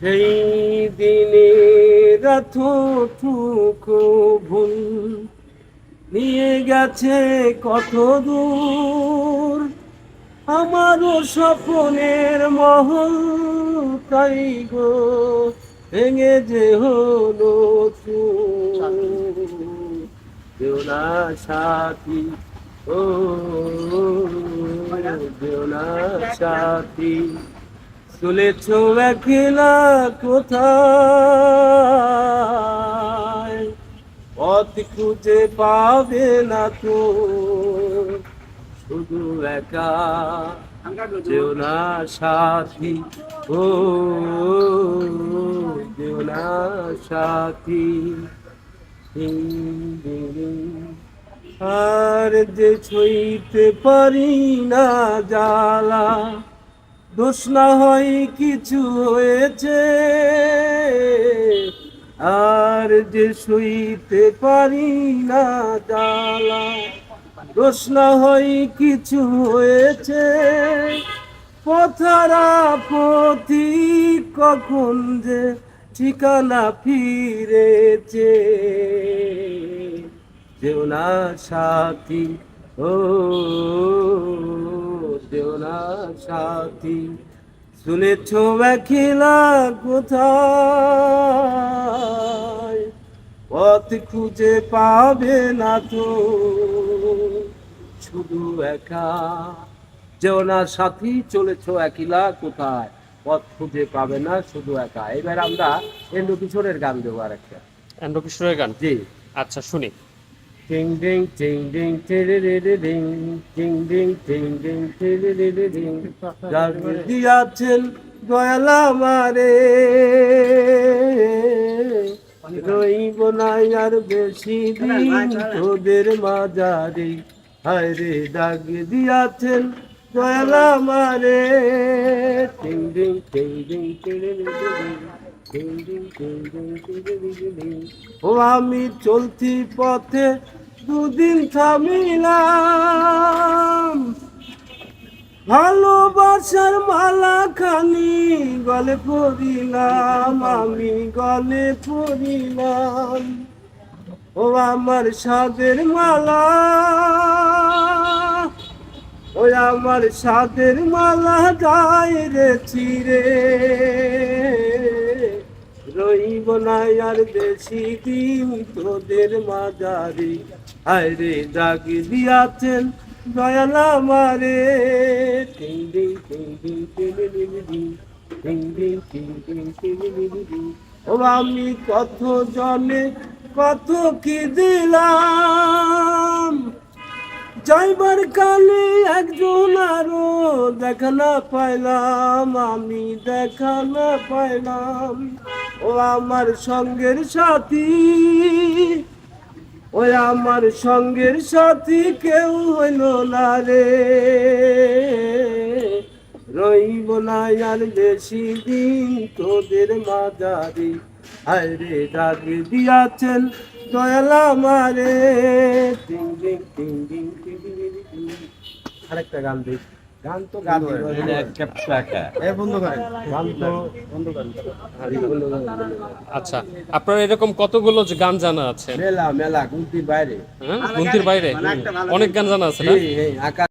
সেই দিনের এতটুকু ভুল নিয়ে গেছে কত দূর আমারও স্বপ্নের মহল, তাই গো ভেঙে যে হলো চুর। কেউ না সাথী, ও কেউ না সাথী, চলেছ একলা কোথায়, পথ খুঁজে পাবে না তো, শুধু একা যেও না সাথী, ও যেও না সাথী। আর যে ছইতে পারি না জ্বালা, দোষ না হয় কিছু হয়েছে, আর যে সইতে পারি না জ্বালা, দোষ না হয় কিছু হয়েছে। পথারা পথিক কখন যে ঠিকানা ফিরেছে, যেও না সাথী, ও যেও না সাথী, শুনেছ একলা কোথায়, পথ খুঁজে পাবে না তো, শুধু একা যেও না সাথী, চলেছ একলা কোথায়, পথ খুঁজে পাবে না শুধু একা। এবার আমরা এন্ড্রু কিশোরের গান দেবো আর একটা। এন্ড্রু কিশোরের গান? জি। আচ্ছা, শুনি। টিং ডিং টিং ডিং টিরিরিরি ডিং, টিং ডিং টিং ডিং টিরিরিরি ডিং, যার দিয়াছেন দয়াল আমারে, রইব না আর বেশি দিন তোদের মাঝারে, হায় রে দাগ দিয়াছেন দয়াল আমারে। টিং ডিং টিং ডিং টিরিরিরি ডিং, টিং ডিং টিং ডিং টিরিরিরি ডিং। ও আমি চলতি পথে দুদিন থামিলাম, ভালোবাসার মালা খানি গলে পড়িলাম, আমি গলে পড়িলাম। ও আমার সাদের মালা, ওই আমার সাদের মালা যায় রে চিরে, রইব না আর বেশি দিন তোদের মাঝারে, হায় রে দাগ দিয়াছেন দয়াল আমারে। টিং ডিং টিং ডিং টিরিরিরি ডিং, টিং ডিং টিং ডিং টিরিরিরি ডিং। ও আমি কত জনে কত কি দিলাম, যাইবার কালে একজন আরো দেখা না পাইলাম, আমি দেখা না পাইলাম। ও আমার সঙ্গের সাথী, ওই আমার সঙ্গের সাথী কেউ হইল না রে, রইব না আর বেশি দিন তোদের মাঝারে, হায় রে দাগ দিয়াছেন দয়াল আমারে। টিং ডিং টিং ডিং টিরিরিরি ডিং। আরেকটা গান দিই, গান তো গান বন্ধ করেন, গান তো বন্ধ করেন। আচ্ছা, আপনার এরকম কতগুলো যে গান জানা আছে? মেলা মেলা গুনতির বাইরে। হ্যাঁ, গুনতির বাইরে অনেক গান জানা আছে না? আকাশ